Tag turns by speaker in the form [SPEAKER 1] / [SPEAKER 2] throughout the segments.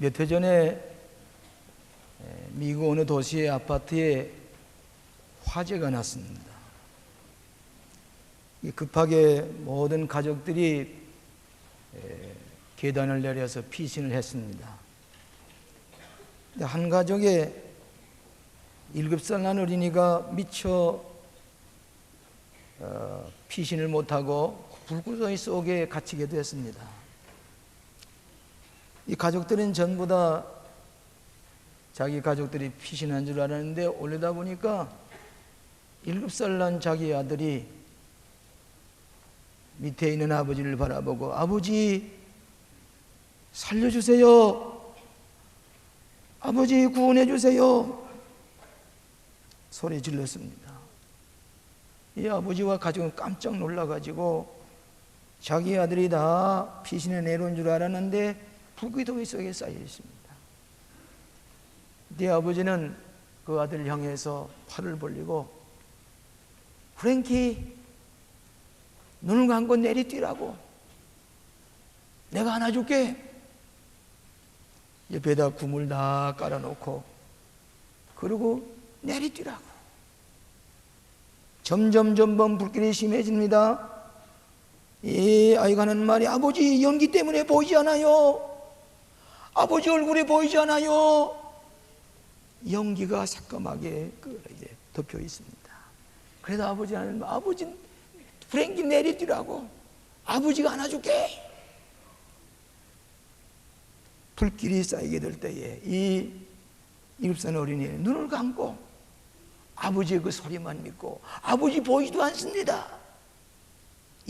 [SPEAKER 1] 몇 해 전에 미국 어느 도시의 아파트에 화재가 났습니다. 급하게 모든 가족들이 계단을 내려서 피신을 했습니다. 한 가족의 7살 난 어린이가 미처 피신을 못하고 불구덩이 속에 갇히게 됐습니다. 이 가족들은 전부 다 자기 가족들이 피신한 줄 알았는데 올려다 보니까 7살 난 자기 아들이 밑에 있는 아버지를 바라보고 아버지 살려주세요. 아버지 구원해 주세요. 소리 질렀습니다. 이 아버지와 가족은 깜짝 놀라가지고 자기 아들이 다 피신해 내려온 줄 알았는데 불구덩이 속에 쌓여 있습니다. 네 아버지는 그 아들을 향해서 팔을 벌리고 프랭키 눈을 감고 내리뛰라고 내가 안아줄게. 옆에다 구물 다 깔아놓고 그리고 내리뛰라고. 점점 불길이 심해집니다. 이 아이가 하는 말이 아버지 연기 때문에 보이지 않아요. 아버지 얼굴이 보이지 않아요. 연기가 새까맣게 덮여 있습니다. 그래서 아버지는 아버지 프랭키 내리뛰라고 아버지가 안아줄게. 불길이 쌓이게 될 때에 이 7살 어린이는 눈을 감고 아버지의 그 소리만 믿고 아버지 보이지도 않습니다.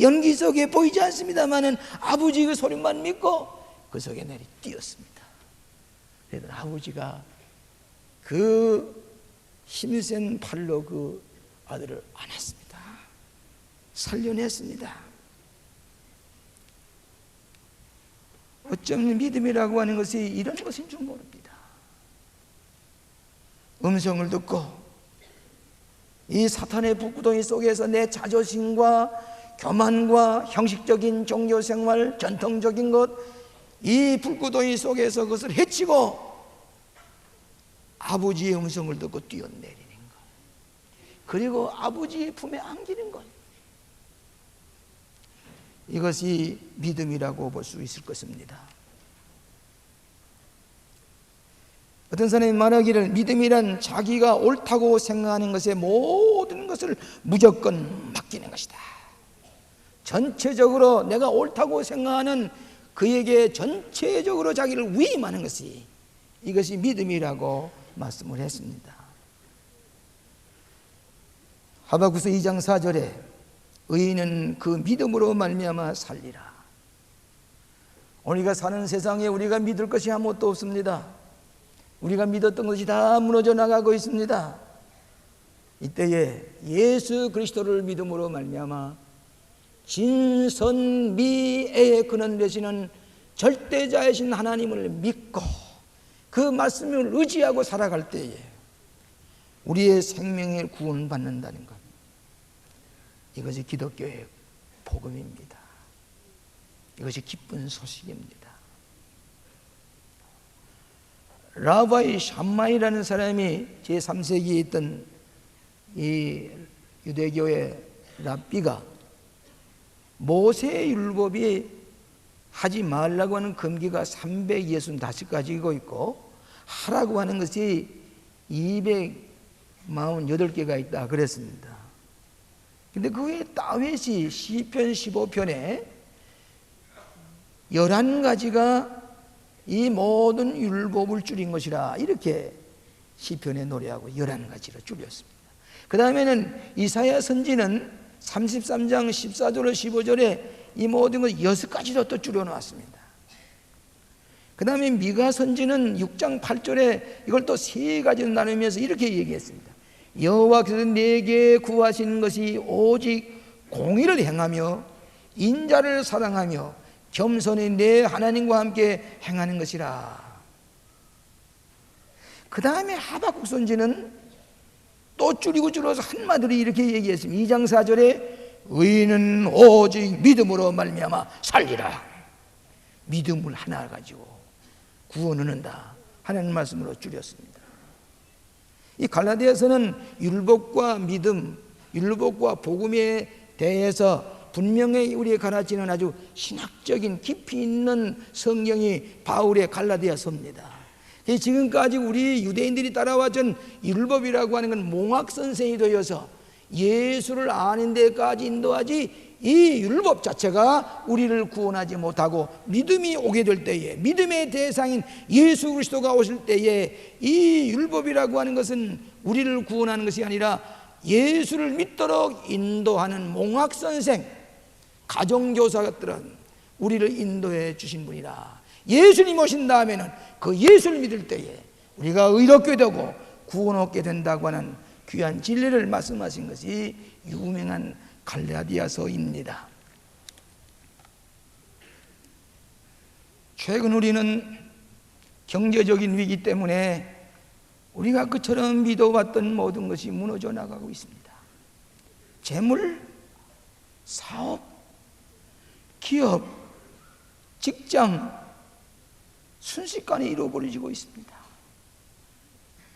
[SPEAKER 1] 연기 속에 보이지 않습니다만은 아버지의 그 소리만 믿고 그 속에 내리뛰었습니다. 그래서 아버지가 그 힘센 팔로 그 아들을 안았습니다. 살려냈습니다. 어쩌면 믿음이라고 하는 것이 이런 것인 줄 모릅니다. 음성을 듣고 이 사탄의 불구덩이 속에서 내 자존심과 교만과 형식적인 종교생활, 전통적인 것, 이 불구덩이 속에서 그것을 해치고 아버지의 음성을 듣고 뛰어내리는 것, 그리고 아버지의 품에 안기는 것, 이것이 믿음이라고 볼 수 있을 것입니다. 어떤 사람이 말하기를 믿음이란 자기가 옳다고 생각하는 것에 모든 것을 무조건 맡기는 것이다. 전체적으로 내가 옳다고 생각하는 그에게 전체적으로 자기를 위임하는 것이, 이것이 믿음이라고 말씀을 했습니다. 하박국서 2장 4절에 의인은 그 믿음으로 말미암아 살리라. 우리가 사는 세상에 우리가 믿을 것이 아무것도 없습니다. 우리가 믿었던 것이 다 무너져 나가고 있습니다. 이때에 예수 그리스도를 믿음으로 말미암아 진선미애의 근원 되시는 절대자이신 하나님을 믿고 그 말씀을 의지하고 살아갈 때에 우리의 생명을 구원받는다는 것, 이것이 기독교의 복음입니다. 이것이 기쁜 소식입니다. 라바이 샴마이라는 사람이 제3세기에 있던 이 유대교의 랍비가 모세의 율법이 하지 말라고 하는 금기가 365가지고 있고 하라고 하는 것이 248개가 있다 그랬습니다. 근데 그 외에 다윗이 시편 15편에 11가지가 이 모든 율법을 줄인 것이라 이렇게 시편에 노래하고 11가지로 줄였습니다. 그 다음에는 이사야 선지는 33장 14절 15절에 이 모든 걸 6가지로 또 줄여놓았습니다. 그 다음에 미가 선지는 6장 8절에 이걸 또 3가지로 나누면서 이렇게 얘기했습니다. 여호와께서 내게 구하시는 것이 오직 공의를 행하며 인자를 사랑하며 겸손히 내 하나님과 함께 행하는 것이라. 그 다음에 하박국 선지는 또 줄여서 한마디로 이렇게 얘기했습니다. 2장 4절에 의인은 오직 믿음으로 말미암아 살리라. 믿음을 하나 가지고 구원을 한다 하는 말씀으로 줄였습니다. 이 갈라디아서는 율법과 믿음, 율법과 복음에 대해서 분명히 우리의 가르치는 아주 신학적인 깊이 있는 성경이 바울의 갈라디아서입니다. 지금까지 우리 유대인들이 따라왔던 율법이라고 하는 건 몽학선생이 되어서 예수를 아는 데까지 인도하지, 이 율법 자체가 우리를 구원하지 못하고 믿음이 오게 될 때에, 믿음의 대상인 예수 그리스도가 오실 때에 이 율법이라고 하는 것은 우리를 구원하는 것이 아니라 예수를 믿도록 인도하는 몽학선생, 가정교사들은 우리를 인도해 주신 분이라. 예수님 오신 다음에는 그 예수를 믿을 때에 우리가 의롭게 되고 구원 얻게 된다고 하는 귀한 진리를 말씀하신 것이 유명한 갈라디아서입니다. 최근 우리는 경제적인 위기 때문에 우리가 그처럼 믿어왔던 모든 것이 무너져 나가고 있습니다. 재물, 사업, 기업, 직장 순식간에 잃어버리고 있습니다.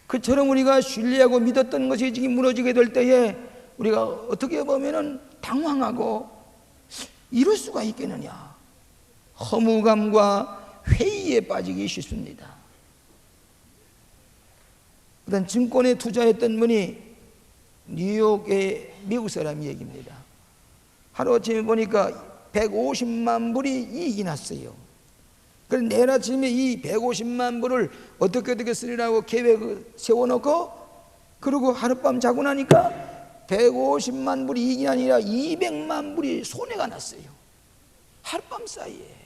[SPEAKER 1] 그처럼 우리가 신뢰하고 믿었던 것이 지금 무너지게 될 때에 우리가 어떻게 보면은 당황하고 이럴 수가 있겠느냐, 허무감과 회의에 빠지기 쉽습니다. 어떤 증권에 투자했던 분이 뉴욕의 미국 사람 얘기입니다. 하루아침에 보니까 150만 불이 이익이 났어요. 그래서 내일 아침에 이 150만 불을 어떻게 쓰리라고 계획을 세워놓고, 그리고 하룻밤 자고 나니까 150만 불이 이익이 아니라 200만 불이 손해가 났어요. 하룻밤 사이에.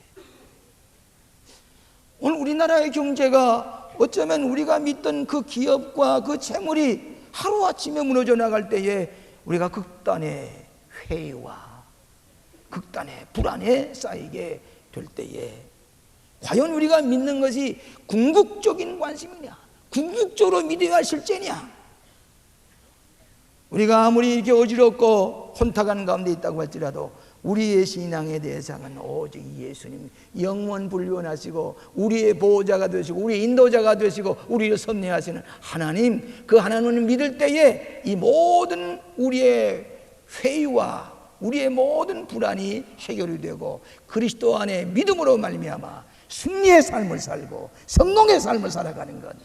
[SPEAKER 1] 오늘 우리나라의 경제가 어쩌면 우리가 믿던 그 기업과 그 재물이 하루아침에 무너져 나갈 때에 우리가 극단의 회의와 극단의 불안에 쌓이게 될 때에 과연 우리가 믿는 것이 궁극적인 관심이냐, 궁극적으로 믿어야 실제냐? 우리가 아무리 이렇게 어지럽고 혼탁한 가운데 있다고 할지라도 우리의 신앙의 대상은 오직 예수님, 영원 불변하시고 우리의 보호자가 되시고 우리의 인도자가 되시고 우리를 섭리하시는 하나님, 그 하나님을 믿을 때에 이 모든 우리의 회의와 우리의 모든 불안이 해결이 되고 그리스도 안에 믿음으로 말미암아 승리의 삶을 살고 성공의 삶을 살아가는 것,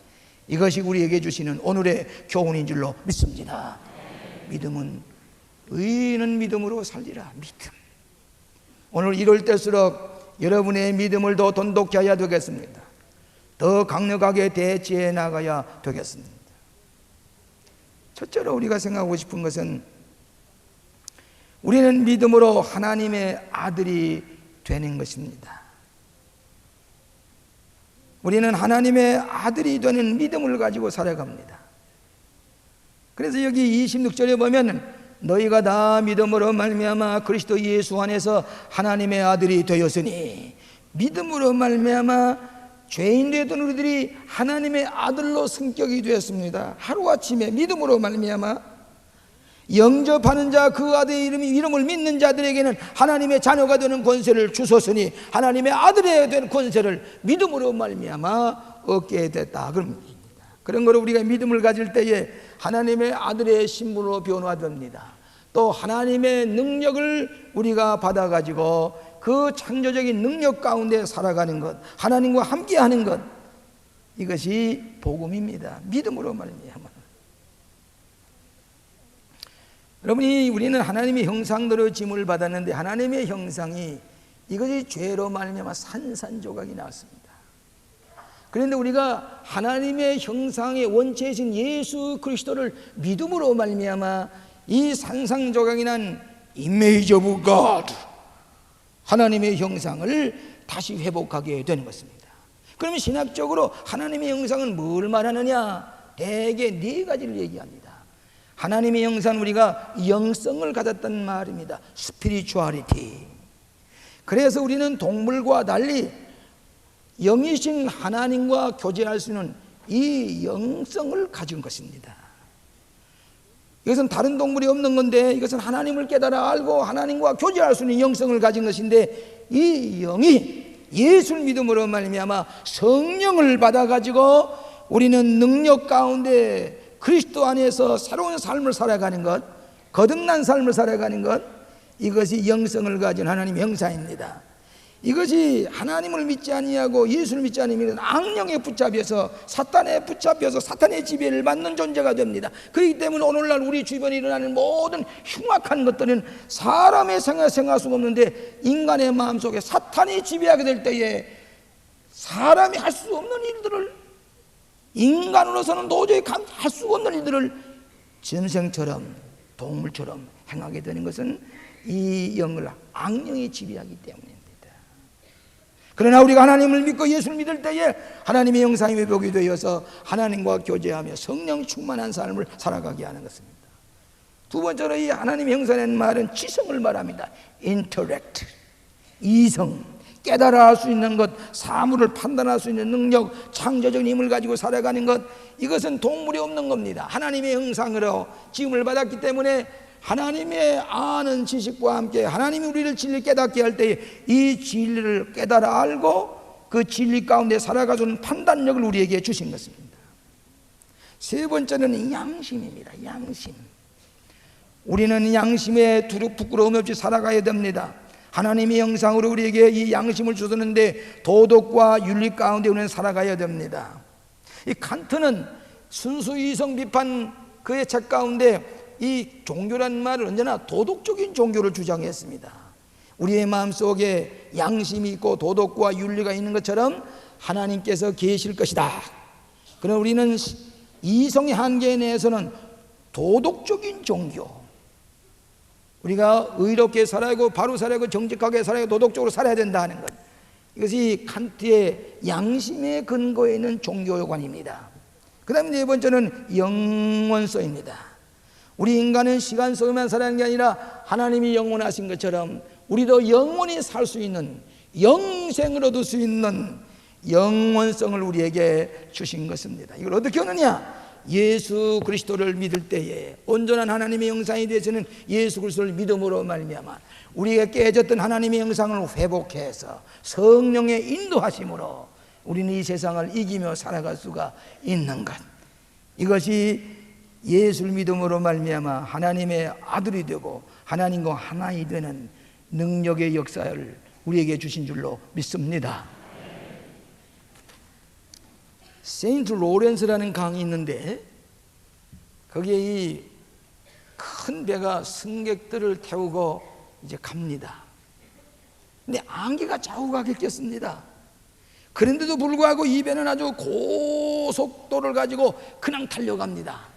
[SPEAKER 1] 이것이 우리에게 주시는 오늘의 교훈인 줄로 믿습니다. 믿음은 의인은 믿음으로 살리라. 믿음. 오늘 이럴 때일수록 여러분의 믿음을 더 돈독히 해야 되겠습니다. 더 강력하게 대치해 나가야 되겠습니다. 첫째로 우리가 생각하고 싶은 것은 우리는 믿음으로 하나님의 아들이 되는 것입니다. 우리는 하나님의 아들이 되는 믿음을 가지고 살아갑니다. 그래서 여기 26절에 보면 너희가 다 믿음으로 말미암아 그리스도 예수 안에서 하나님의 아들이 되었으니, 믿음으로 말미암아 죄인 되던 우리들이 하나님의 아들로 성격이 되었습니다. 하루아침에 믿음으로 말미암아 영접하는 자, 그 아들의 이름을 믿는 자들에게는 하나님의 자녀가 되는 권세를 주셨으니 하나님의 아들이 되는 권세를 믿음으로 말미암아 얻게 됐다. 그런 거로 우리가 믿음을 가질 때에 하나님의 아들의 신분으로 변화됩니다. 또 하나님의 능력을 우리가 받아가지고 그 창조적인 능력 가운데 살아가는 것, 하나님과 함께하는 것, 이것이 복음입니다. 믿음으로 말미암아. 여러분이, 우리는 하나님의 형상대로 짐을 받았는데 하나님의 형상이 이것이 죄로 말미암아 산산조각이 나왔습니다. 그런데 우리가 하나님의 형상의 원체이신 예수 그리스도를 믿음으로 말미암아 이 산산조각이 난 image of God, 하나님의 형상을 다시 회복하게 되는 것입니다. 그러면 신학적으로 하나님의 형상은 뭘 말하느냐? 대개 네 가지를 얘기합니다. 하나님의 형상, 우리가 영성을 가졌단 말입니다. 스피리추얼리티. 그래서 우리는 동물과 달리 영이신 하나님과 교제할 수 있는 이 영성을 가진 것입니다. 이것은 다른 동물이 없는 건데, 이것은 하나님을 깨달아 알고 하나님과 교제할 수 있는 영성을 가진 것인데, 이 영이 예수를 믿음으로 말미암아 성령을 받아가지고 우리는 능력 가운데 그리스도 안에서 새로운 삶을 살아가는 것, 거듭난 삶을 살아가는 것, 이것이 영성을 가진 하나님의 형상입니다. 이것이 하나님을 믿지 아니하고 예수를 믿지 아니하면 악령에 붙잡혀서 사탄에 붙잡혀서 사탄의 지배를 받는 존재가 됩니다. 그렇기 때문에 오늘날 우리 주변에 일어나는 모든 흉악한 것들은 사람의 생각할 수가 없는데 인간의 마음속에 사탄이 지배하게 될 때에 사람이 할 수 없는 일들을, 인간으로서는 도저히 할 수가 없는 일들을 짐승처럼 동물처럼 행하게 되는 것은 이 영을 악령이 지배하기 때문입니다. 그러나 우리가 하나님을 믿고 예수를 믿을 때에 하나님의 형상이 회복이 되어서 하나님과 교제하며 성령 충만한 삶을 살아가게 하는 것입니다. 두 번째로 이 하나님의 형상이라는 말은 지성을 말합니다. intellect, 이성, 깨달아 할 수 있는 것, 사물을 판단할 수 있는 능력, 창조적인 힘을 가지고 살아가는 것, 이것은 동물이 없는 겁니다. 하나님의 형상으로 지음을 받았기 때문에 하나님의 아는 지식과 함께 하나님이 우리를 진리 깨닫게 할 때에 이 진리를 깨달아 알고 그 진리 가운데 살아가주는 판단력을 우리에게 주신 것입니다. 세 번째는 양심입니다. 양심. 우리는 양심에 부끄러움 없이 살아가야 됩니다. 하나님의 형상으로 우리에게 이 양심을 주셨는데 도덕과 윤리 가운데 우리는 살아가야 됩니다. 이 칸트는 순수 이성 비판 그의 책 가운데 이 종교란 말을 언제나 도덕적인 종교를 주장했습니다. 우리의 마음속에 양심이 있고 도덕과 윤리가 있는 것처럼 하나님께서 계실 것이다. 그러나 우리는 이성의 한계 내에서는 도덕적인 종교, 우리가 의롭게 살아야고 바로 살아야고 정직하게 살아야고 도덕적으로 살아야 된다는 것, 이것이 칸트의 양심의 근거에 있는 종교관입니다. 그 다음에 네 번째는 영원성입니다. 우리 인간은 시간 속에만 살아가는 게 아니라 하나님이 영원하신 것처럼 우리도 영원히 살 수 있는, 영생을 얻을 수 있는 영원성을 우리에게 주신 것입니다. 이걸 어떻게 하느냐? 예수 그리스도를 믿을 때에 온전한 하나님의 형상이 되시는 예수 그리스도를 믿음으로 말미암아 우리가 깨졌던 하나님의 형상을 회복해서 성령의 인도하심으로 우리는 이 세상을 이기며 살아갈 수가 있는 것, 이것이 예수를 믿음으로 말미암아 하나님의 아들이 되고 하나님과 하나이 되는 능력의 역사를 우리에게 주신 줄로 믿습니다. 세인트 로렌스라는 강이 있는데 거기에 이 큰 배가 승객들을 태우고 이제 갑니다. 근데 안개가 좌우가게 꼈습니다. 그런데도 불구하고 이 배는 아주 고속도를 가지고 그냥 달려갑니다.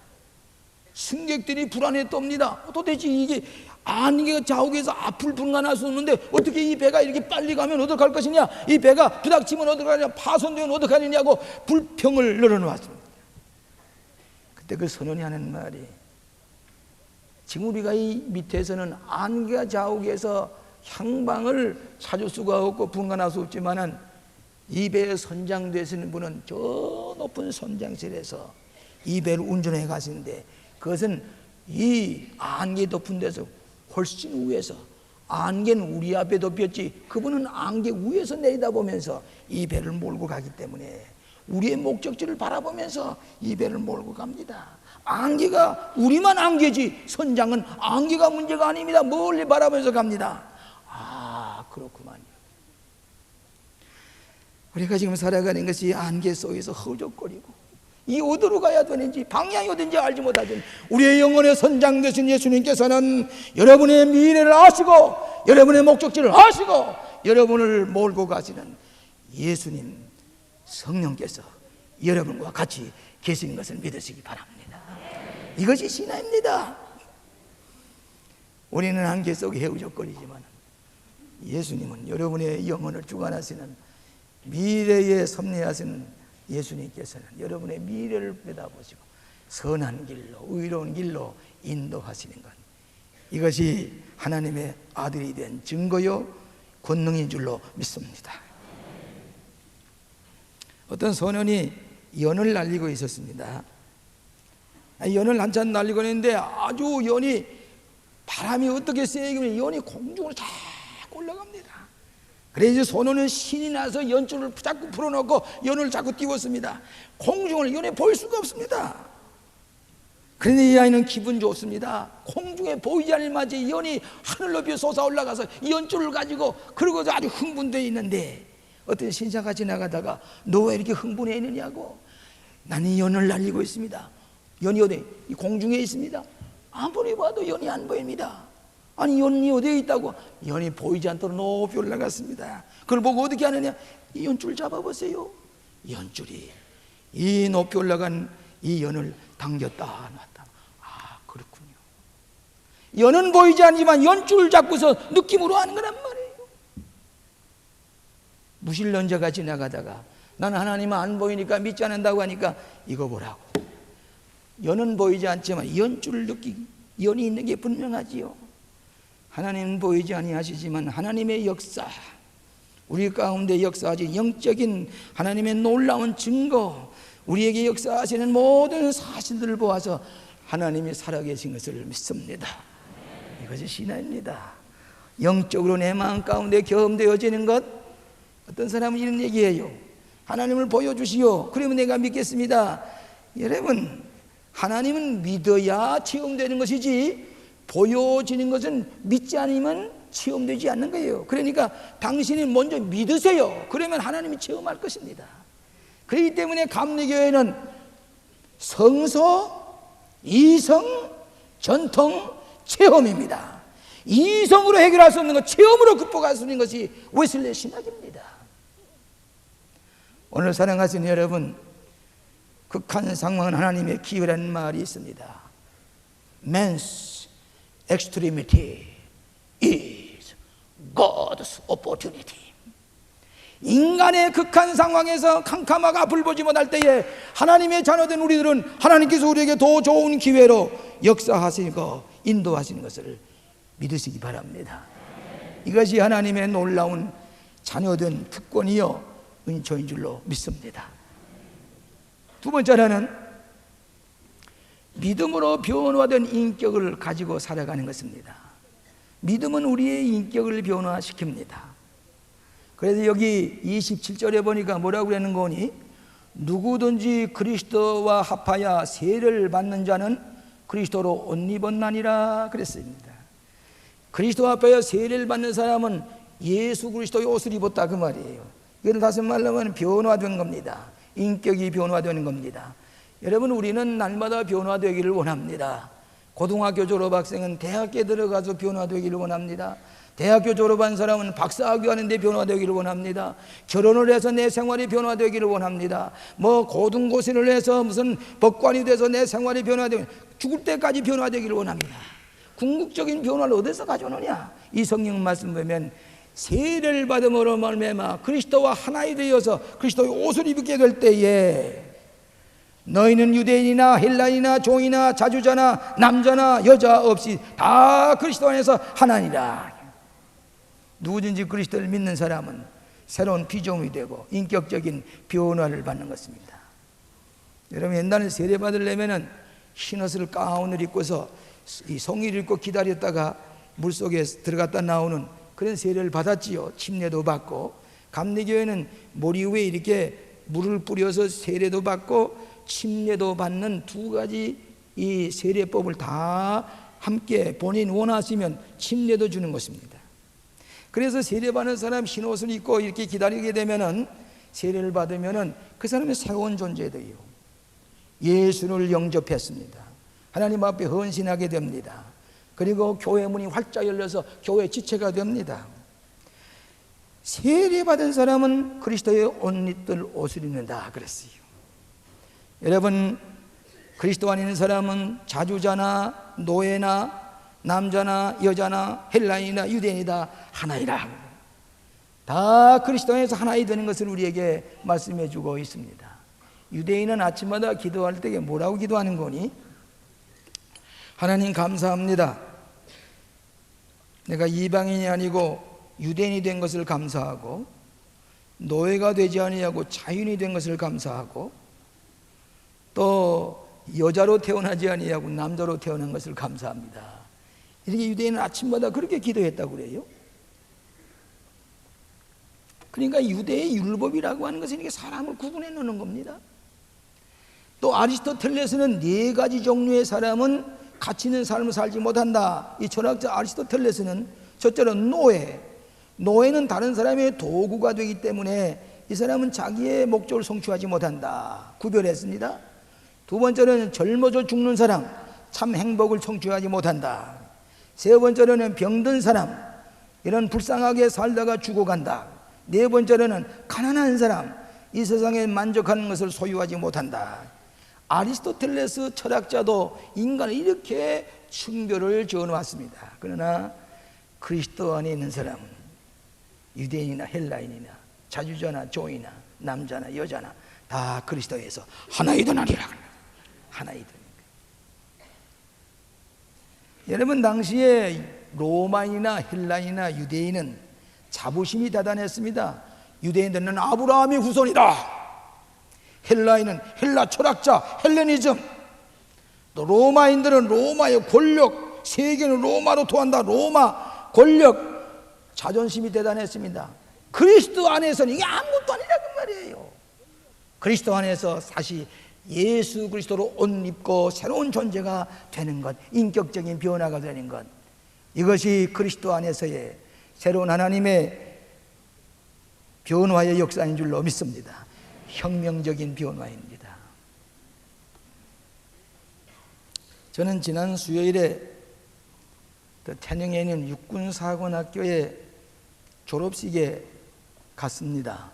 [SPEAKER 1] 승객들이 불안해 떱니다. 도대체 이게 안개가 좌우에서 앞을 분간할 수 없는데 어떻게 이 배가 이렇게 빨리 가면 어떡할 것이냐, 이 배가 부닥치면 어떡하냐, 파손되면 어떡하느냐고 불평을 늘어놓았습니다. 그때 그 선원이 하는 말이, 지금 우리가 이 밑에서는 안개가 좌우에서 향방을 찾을 수가 없고 분간할 수 없지만은 이 배에 선장되시는 분은 저 높은 선장실에서 이 배를 운전해 가시는데 그것은 이 안개 덮은 데서 훨씬 위에서, 안개는 우리 앞에 덮였지 그분은 안개 위에서 내려다보면서 이 배를 몰고 가기 때문에 우리의 목적지를 바라보면서 이 배를 몰고 갑니다. 안개가 우리만 안개지 선장은 안개가 문제가 아닙니다. 멀리 바라보면서 갑니다. 아, 그렇구만요. 우리가 지금 살아가는 것이 안개 속에서 허적거리고 이 어디로 가야 되는지 방향이 어딘지 알지 못하던 우리의 영혼의 선장 되신 예수님께서는 여러분의 미래를 아시고 여러분의 목적지를 아시고 여러분을 몰고 가시는 예수님 성령께서 여러분과 같이 계시는 것을 믿으시기 바랍니다. 이것이 신앙입니다. 우리는 안개 속에 헤우적거리지만 예수님은 여러분의 영혼을 주관하시는 미래에 섭리하시는 예수님께서는 여러분의 미래를 내다보시고 선한 길로 의로운 길로 인도하시는 것, 이것이 하나님의 아들이 된 증거요 권능인 줄로 믿습니다. 어떤 소년이 연을 날리고 있었습니다. 연을 한참 날리고 있는데 아주 연이 바람이 어떻게 세게 불면 연이 공중으로 쫙 올라갑니다. 그래서 소노는 신이 나서 연줄을 자꾸 풀어놓고 연을 자꾸 띄웠습니다. 공중을 연에 보일 수가 없습니다. 그런데 이 아이는 기분 좋습니다. 공중에 보이지 않을 마치 연이 하늘 높이 솟아 올라가서 연줄을 가지고 그러고서 아주 흥분되어 있는데, 어떤 신사가 지나가다가 너 왜 이렇게 흥분해 있느냐고. 나는 이 연을 날리고 있습니다. 연이 어디? 이 공중에 있습니다. 아무리 봐도 연이 안 보입니다. 아니 연이 어디에 있다고? 연이 보이지 않도록 높이 올라갔습니다. 그걸 보고 어떻게 하느냐? 이 연줄 잡아보세요. 연줄이 이 높이 올라간 이 연을 당겼다 놨다. 아, 그렇군요. 연은 보이지 않지만 연줄 잡고서 느낌으로 하는 거란 말이에요. 무신론자가 지나가다가 나는 하나님은 안 보이니까 믿지 않는다고 하니까 이거 보라고. 연은 보이지 않지만 연줄을 느끼기, 연이 있는 게 분명하지요. 하나님은 보이지 아니하시지만 하나님의 역사, 우리 가운데 역사하신 영적인 하나님의 놀라운 증거, 우리에게 역사하시는 모든 사실들을 보아서 하나님이 살아계신 것을 믿습니다. 이것이 신앙입니다. 영적으로 내 마음 가운데 경험되어지는 것. 어떤 사람은 이런 얘기해요. 하나님을 보여주시오. 그러면 내가 믿겠습니다. 여러분, 하나님은 믿어야 체험되는 것이지 보여지는 것은 믿지 않으면 체험되지 않는 거예요. 그러니까 당신이 먼저 믿으세요. 그러면 하나님이 체험할 것입니다. 그렇기 때문에 감리교회는 성서, 이성, 전통, 체험입니다. 이성으로 해결할 수 없는 것, 체험으로 극복할 수 있는 것이 웨슬리 신학입니다. 오늘 사랑하시는 여러분, 극한 상황은 하나님의 기회라는 말이 있습니다. Man's extremity is God's opportunity. 인간의 극한 상황에서 캄캄하고 앞을 보지 못할 때에 하나님의 자녀된 우리들은 하나님께서 우리에게 더 좋은 기회로 역사하시고 인도하시는 것을 믿으시기 바랍니다. 이것이 하나님의 놀라운 자녀된 특권이요 은총인 줄로 믿습니다. 두 번째는 믿음으로 변화된 인격을 가지고 살아가는 것입니다. 믿음은 우리의 인격을 변화시킵니다. 그래서 여기 27절에 보니까 뭐라고 그러는 거니? 누구든지 그리스도와 합하여 세례를 받는 자는 그리스도로 옷 입었나니라 그랬습니다. 그리스도와 합하여 세례를 받는 사람은 예수 그리스도의 옷을 입었다 그 말이에요. 이건 다시 말하면 변화된 겁니다. 인격이 변화되는 겁니다. 여러분, 우리는 날마다 변화되기를 원합니다. 고등학교 졸업학생은 대학에 들어가서 변화되기를 원합니다. 대학교 졸업한 사람은 박사학위 하는데 변화되기를 원합니다. 결혼을 해서 내 생활이 변화되기를 원합니다. 뭐 고등고시를 해서 무슨 법관이 돼서 내 생활이 변화되면 죽을 때까지 변화되기를 원합니다. 궁극적인 변화를 어디서 가져오느냐? 이 성경 말씀 보면 세례를 받음으로 말미암아 그리스도와 하나이 되어서 그리스도의 옷을 입게 될 때에 너희는 유대인이나 헬라인이나 종이나 자주자나 남자나 여자 없이 다 그리스도 안에서 하나니라. 누구든지 그리스도를 믿는 사람은 새로운 피조물이 되고 인격적인 변화를 받는 것입니다. 여러분, 옛날에 세례 받으려면은 흰옷을 가운을 입고서 이 송이를 입고 기다렸다가 물속에 들어갔다 나오는 그런 세례를 받았지요. 침례도 받고. 감리교회는 머리 위에 이렇게 물을 뿌려서 세례도 받고 침례도 받는 두 가지 이 세례법을 다 함께 본인 원하시면 침례도 주는 것입니다. 그래서 세례받는 사람 흰옷을 입고 이렇게 기다리게 되면은 세례를 받으면은 그 사람이 새로운 존재돼요. 예수를 영접했습니다. 하나님 앞에 헌신하게 됩니다. 그리고 교회 문이 활짝 열려서 교회 지체가 됩니다. 세례받은 사람은 그리스도의 옷 입을 옷을 입는다 그랬어요. 여러분, 그리스도 안에 있는 사람은 자주자나 노예나 남자나 여자나 헬라인이나 유대인이다 하나이라. 다 그리스도 안에서 하나이 되는 것을 우리에게 말씀해 주고 있습니다. 유대인은 아침마다 기도할 때 뭐라고 기도하는 거니? 하나님 감사합니다. 내가 이방인이 아니고 유대인이 된 것을 감사하고 노예가 되지 아니하고 자유인이 된 것을 감사하고 또 여자로 태어나지 아니하고 남자로 태어난 것을 감사합니다. 이렇게 유대인은 아침마다 그렇게 기도했다고 그래요. 그러니까 유대의 율법이라고 하는 것은 이게 사람을 구분해 놓는 겁니다. 또 아리스토텔레스는 네 가지 종류의 사람은 가치 있는 삶을 살지 못한다. 이 철학자 아리스토텔레스는 첫째로 노예는 다른 사람의 도구가 되기 때문에 이 사람은 자기의 목적을 성취하지 못한다. 구별했습니다. 두 번째로는 젊어져 죽는 사람, 참 행복을 성취하지 못한다. 세 번째로는 병든 사람, 이런 불쌍하게 살다가 죽어간다. 네 번째로는 가난한 사람, 이 세상에 만족하는 것을 소유하지 못한다. 아리스토텔레스 철학자도 인간을 이렇게 층별을 지어놓았습니다. 그러나 그리스도 안에 있는 사람은 유대인이나 헬라인이나 자주자나 종이나 남자나 여자나 다 그리스도에서 하나이 되나리라. 하나이 되니까. 여러분, 당시에 로마인이나 헬라인이나 유대인은 자부심이 대단했습니다. 유대인들은 아브라함의 후손이다. 헬라인은 헬라 철학자 헬레니즘. 또 로마인들은 로마의 권력, 세계는 로마로 토한다. 로마 권력. 자존심이 대단했습니다. 그리스도 안에서는 이게 아무것도 아니라고 말이에요. 그리스도 안에서 사실 예수 그리스도로 옷 입고 새로운 존재가 되는 것, 인격적인 변화가 되는 것, 이것이 그리스도 안에서의 새로운 하나님의 변화의 역사인 줄로 믿습니다. 혁명적인 변화입니다. 저는 지난 수요일에 태릉에 있는 육군사관학교의 졸업식에 갔습니다.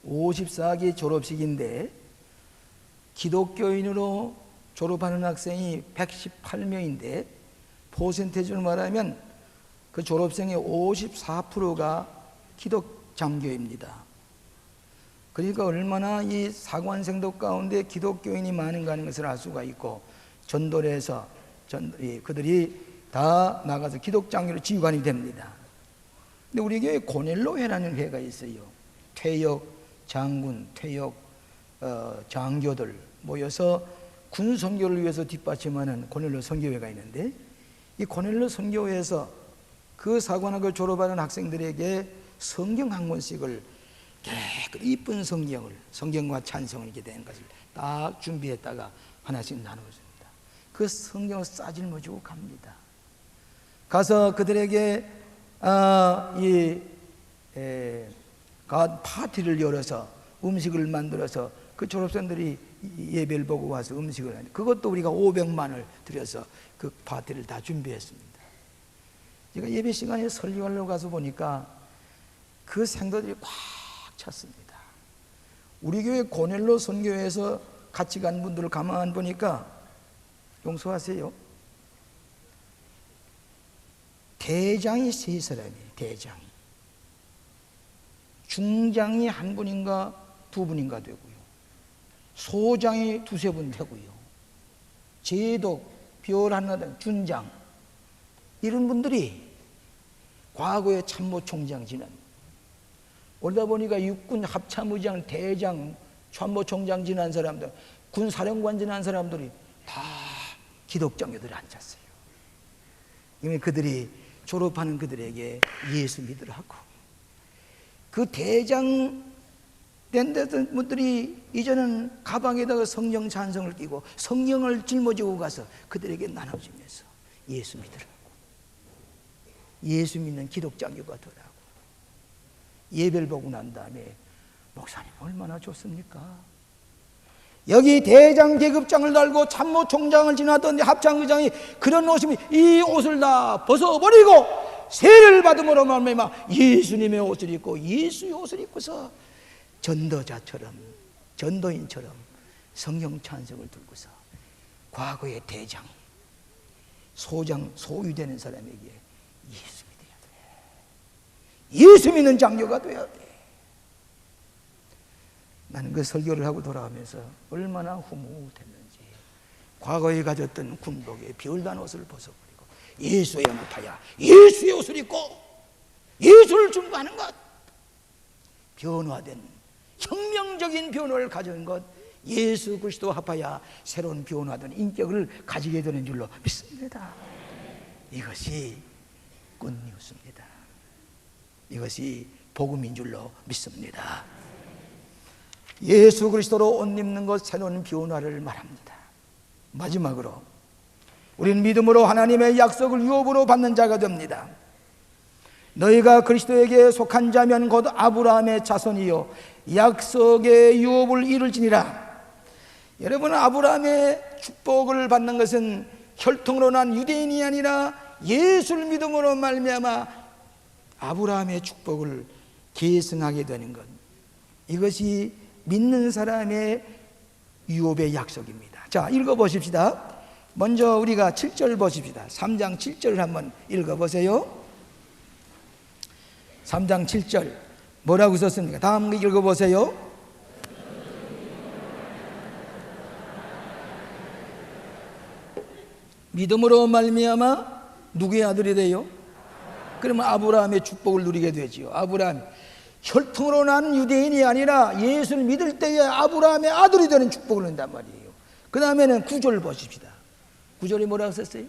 [SPEAKER 1] 54기 졸업식인데 기독교인으로 졸업하는 학생이 118명인데 퍼센테이지로 말하면 그 졸업생의 54%가 기독장교입니다. 그러니까 얼마나 이 사관생도 가운데 기독교인이 많은가 하는 것을 알 수가 있고, 전도를 해서 그들이 다 나가서 기독장교로 지휘관이 됩니다. 근데 우리 교회에 고넬로회라는 회가 있어요. 퇴역 장군, 퇴역 장교들 모여서 군 선교를 위해서 뒷받침하는 고넬로 선교회가 있는데, 이 고넬로 선교회에서 그 사관학을 졸업하는 학생들에게 성경 한 권씩을 이쁜 성경과 찬송을 이렇게 된 것을 딱 준비했다가 하나씩 나눠줍니다. 그 성경을 싸질머지고 갑니다. 가서 그들에게 파티를 열어서 음식을 만들어서 그 졸업생들이 예배를 보고 와서 음식을 하는데, 그것도 우리가 500만을 들여서 그 파티를 다 준비했습니다. 제가 예배 시간에 설교하러 가서 보니까 그 생도들이 꽉 찼습니다. 우리 교회 고넬로 선교회에서 같이 간 분들을 가만 보니까, 용서하세요, 대장이 3사람이에요. 대장이. 중장이 1분인가 2분인가 되고요. 소장이 2-3분 되고요. 제독, 별 하나, 준장, 이런 분들이 과거에 참모총장 지난, 오다 보니까 육군 합참의장, 대장, 참모총장 지난 사람들, 군사령관 지난 사람들이 다 기독장교들이 앉았어요. 이미 그들이 졸업하는 그들에게 예수 믿으라고. 그 대장 된 분들이 이제는 가방에다가 성경 찬송을 끼고 성경을 짊어지고 가서 그들에게 나눠주면서 예수 믿으라고, 예수 믿는 기독장교가 되라고. 예배를 보고 난 다음에, 목사님 얼마나 좋습니까? 여기 대장 계급장을 달고 참모총장을 지났던 합창의장이 그런 옷이면 이 옷을 다 벗어버리고 세례를 받음으로 말미암아 예수님의 옷을 입고 예수의 옷을 입고서 전도자처럼, 전도인처럼 성경 찬송을 들고서 과거의 대장, 소장, 소유되는 사람에게 예수 믿어야 돼. 예수 믿는 장교가 돼야 돼. 나는 그 설교를 하고 돌아오면서 얼마나 흐뭇했는지, 과거에 가졌던 군복에 비올난 옷을 벗어버리고 예수의 못하야 예수의 옷을 입고 예수를 중보하는 것, 변화된 혁명적인 변화를 가진 것, 예수 그리스도 합하여 새로운 변화된 인격을 가지게 되는 줄로 믿습니다. 이것이 굿뉴스입니다. 이것이 복음인 줄로 믿습니다. 예수 그리스도로 옷 입는 것 새로운 변화를 말합니다. 마지막으로 우리는 믿음으로 하나님의 약속을 유업으로 받는 자가 됩니다. 너희가 그리스도에게 속한 자면 곧 아브라함의 자손이요 약속의 유업을 이룰지니라. 여러분, 아브라함의 축복을 받는 것은 혈통으로 난 유대인이 아니라 예수를 믿음으로 말미암아 아브라함의 축복을 계승하게 되는 것, 이것이 믿는 사람의 유업의 약속입니다. 자, 읽어보십시다. 먼저 우리가 7절 보십시다. 3장 7절을 한번 읽어보세요. 3장 7절 뭐라고 썼습니까? 다음 읽어보세요. 믿음으로 말미암아 누구의 아들이 돼요? 그러면 아브라함의 축복을 누리게 되지요. 아브라함, 혈통으로 난 유대인이 아니라 예수를 믿을 때에 아브라함의 아들이 되는 축복을 누린단 말이에요. 그 다음에는 9절 보십시다. 9절이 뭐라고 썼어요?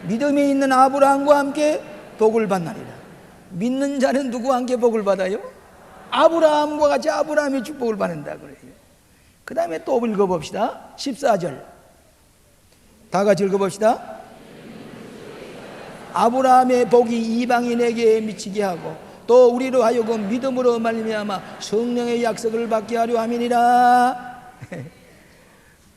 [SPEAKER 1] 믿음이 있는 아브라함과 함께 복을 받나니라. 믿는 자는 누구와 함께 복을 받아요? 아브라함과 같이 아브라함의 축복을 받는다 그래요. 그 다음에 또 읽어봅시다. 14절 다 같이 읽어봅시다. 아브라함의 복이 이방인에게 미치게 하고 또 우리로 하여금 믿음으로 말미암아 성령의 약속을 받게 하려 함이니라.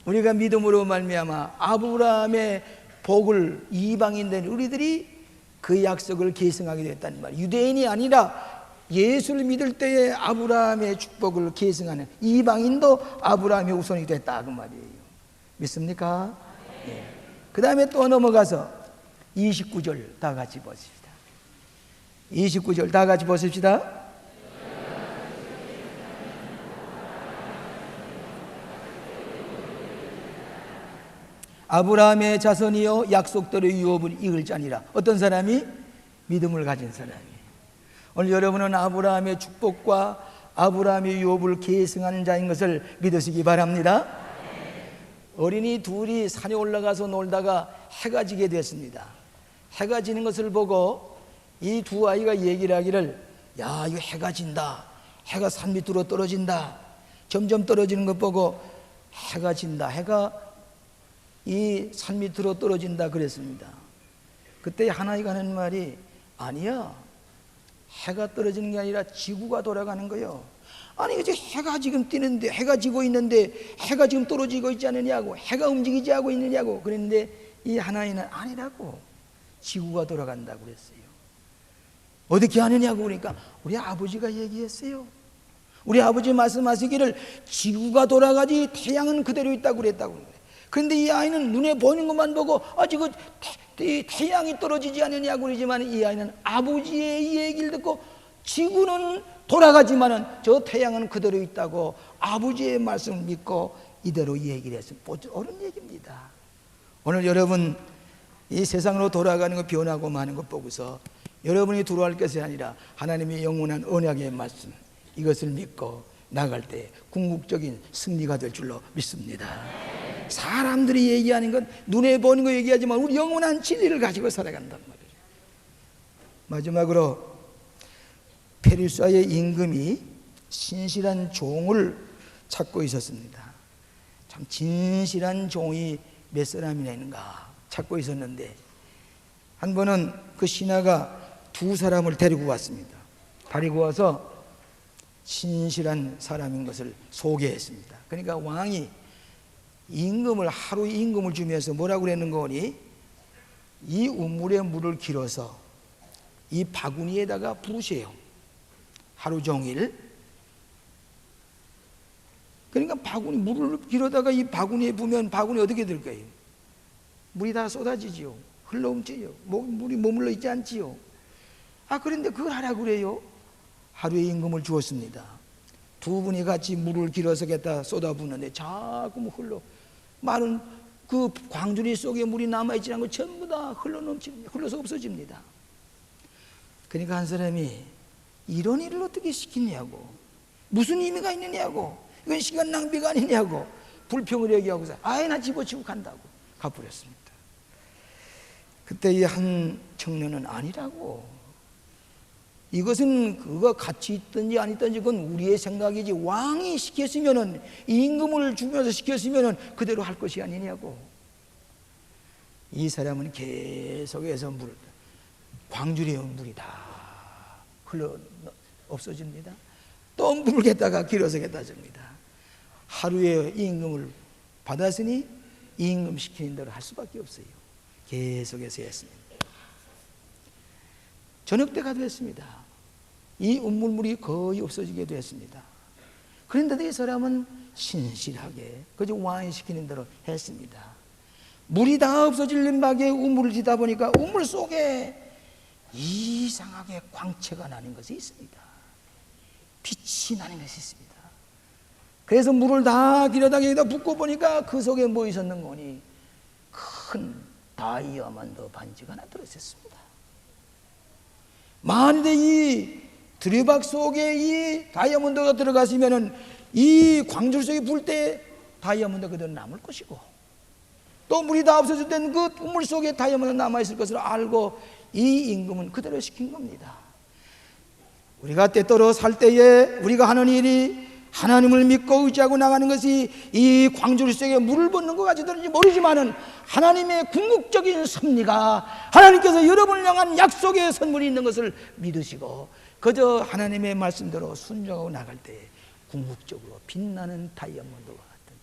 [SPEAKER 1] 우리가 믿음으로 말미암아 아브라함의 복을 이방인 된 우리들이 그 약속을 계승하게 됐다는 말이에요. 유대인이 아니라 예수를 믿을 때에 아브라함의 축복을 계승하는 이방인도 아브라함의 후손이 됐다 그 말이에요. 믿습니까? 네. 그 다음에 또 넘어가서 29절 다 같이 보십시다. 29절 다 같이 보십시다. 아브라함의 자손이요 약속대로의 유업을 이을 자니라. 어떤 사람이? 믿음을 가진 사람이. 오늘 여러분은 아브라함의 축복과 아브라함의 유업을 계승하는 자인 것을 믿으시기 바랍니다. 어린이 둘이 산에 올라가서 놀다가 해가 지게 됐습니다. 해가 지는 것을 보고 이 두 아이가 얘기를 하기를, 야, 이거 해가 진다, 해가 산 밑으로 떨어진다, 점점 떨어지는 것 보고 해가 진다, 해가 이 산 밑으로 떨어진다 그랬습니다. 그때 한 아이가 하는 말이, 아니야, 해가 떨어지는 게 아니라 지구가 돌아가는 거요. 아니, 이제 해가 지금 뜨는데, 해가 지고 있는데 해가 지금 떨어지고 있지 않느냐고, 해가 움직이지 하고 있느냐고 그랬는데 이 하나이는 아니라고, 지구가 돌아간다고 그랬어요. 어떻게 하느냐고 그러니까 우리 아버지가 얘기했어요. 우리 아버지 말씀하시기를 지구가 돌아가지 태양은 그대로 있다고 그랬다고. 그런데 이 아이는 눈에 보이는 것만 보고 지금 태양이 떨어지지 않느냐고 그러지만, 이 아이는 아버지의 얘기를 듣고 지구는 돌아가지만은 저 태양은 그대로 있다고 아버지의 말씀을 믿고 이대로 얘기를 했습니다. 옳은 얘기입니다. 오늘 여러분 이 세상으로 돌아가는 것, 변하고 마는 것 보고서 여러분이 두려워할 것이 아니라 하나님의 영원한 언약의 말씀, 이것을 믿고 나갈 때 궁극적인 승리가 될 줄로 믿습니다. 사람들이 얘기하는 건 눈에 보는 거 얘기하지만 우리 영원한 진리를 가지고 살아간단 말이에요. 마지막으로 페르시아의 임금이 신실한 종을 찾고 있었습니다. 참 진실한 종이 몇 사람이나 있는가 찾고 있었는데, 한 번은 그 신하가 두 사람을 데리고 왔습니다. 데리고 와서 신실한 사람인 것을 소개했습니다. 그러니까 왕이 임금을, 하루 임금을 주면서 뭐라고 그랬는 거니? 이 우물에 물을 길어서 이 바구니에다가 부으세요. 하루 종일. 그러니까 바구니, 물을 길어다가 이 바구니에 부으면 바구니 어떻게 될까요? 물이 다 쏟아지지요. 흘러넘치죠. 물이 머물러 있지 않지요. 그런데 그걸 하라고 그래요. 하루에 임금을 주었습니다. 두 분이 같이 물을 길어서 갖다 쏟아부는데 자꾸 흘러, 많은 그 광주리 속에 물이 남아있지 않고 전부 다 흘러서 없어집니다. 그러니까 한 사람이 이런 일을 어떻게 시키냐고, 무슨 의미가 있느냐고, 이건 시간 낭비가 아니냐고 불평을 얘기하고서 나 집어치고 간다고 가버렸습니다. 그때 이 한 청년은 아니라고, 이것은 그거 가치 있든지 안 있든지 그건 우리의 생각이지, 왕이 시켰으면은, 임금을 주면서 시켰으면은 그대로 할 것이 아니냐고. 이 사람은 계속해서 광주리온 물이 다 흘러 없어집니다. 또 물을 겠다가 길어서 겠다 줍니다. 하루에 임금을 받았으니 임금 시키는 대로 할 수밖에 없어요. 계속해서 했습니다. 저녁 때가 됐습니다. 이 운물물이 거의 없어지게 됐습니다. 그런데도 이 사람은 신실하게 그저 왕이 시키는 대로 했습니다. 물이 다 없어질 막에 우물을 짓다 보니까 우물 속에 이상하게 광채가 나는 것이 있습니다. 빛이 나는 것이 있습니다. 그래서 물을 다 길어다가 붓고 보니까 그 속에 뭐 있었는 거니? 큰 다이아몬드 반지가 하나 들어있었습니다. 만일에 이 드레박 속에 이 다이아몬드가 들어갔으면은 이 광줄 속에 불 때 다이아몬드가 그대로 남을 것이고, 또 물이 다 없어질 때는 그 우물 속에 다이아몬드가 남아있을 것을 알고 이 임금은 그대로 시킨 겁니다. 우리가 때때로 살 때에 우리가 하는 일이 하나님을 믿고 의지하고 나가는 것이 이 광줄 속에 물을 붓는 것 같이 들는지 모르지만은 하나님의 궁극적인 섭리가, 하나님께서 여러분을 향한 약속의 선물이 있는 것을 믿으시고 그저 하나님의 말씀대로 순종하고 나갈 때 궁극적으로 빛나는 다이아몬드와 같은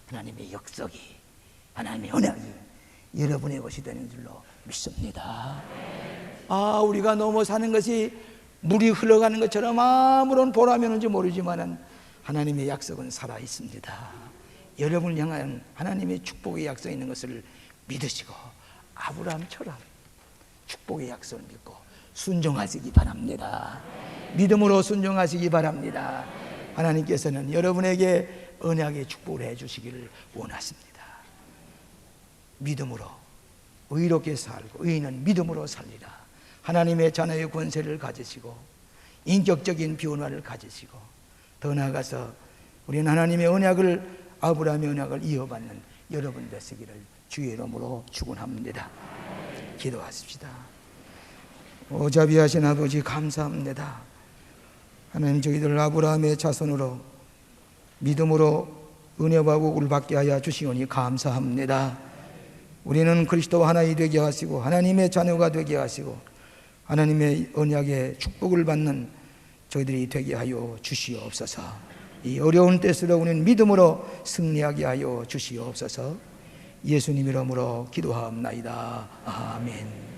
[SPEAKER 1] 하나님의 역석이, 하나님의 언약이 여러분의 것이 되는 줄로 믿습니다. 우리가 넘어 사는 것이 물이 흘러가는 것처럼 아무런 보람이 없는지 모르지만은 하나님의 약속은 살아 있습니다. 여러분을 향한 하나님의 축복의 약속이 있는 것을 믿으시고 아브라함처럼 축복의 약속을 믿고 순종하시기 바랍니다. 믿음으로 순종하시기 바랍니다. 하나님께서는 여러분에게 언약의 축복을 해주시기를 원하십니다. 믿음으로 의롭게 살고 의인은 믿음으로 살리라. 하나님의 자녀의 권세를 가지시고 인격적인 변화를 가지시고 더 나아가서 우리는 하나님의 언약을, 아브라함의 언약을 이어받는 여러분 되시기를 주의 이름으로 축원합니다. 기도하십시다. 자비하신 아버지 감사합니다. 하나님, 저희들 아브라함의 자손으로 믿음으로 은혜받고 받게 하여 주시오니 감사합니다. 우리는 그리스도 하나이 되게 하시고 하나님의 자녀가 되게 하시고 하나님의 언약의 축복을 받는 저희들이 되게 하여 주시옵소서. 이 어려운 때수록 우리는 믿음으로 승리하게 하여 주시옵소서. 예수님 이름으로 기도하옵나이다. 아멘.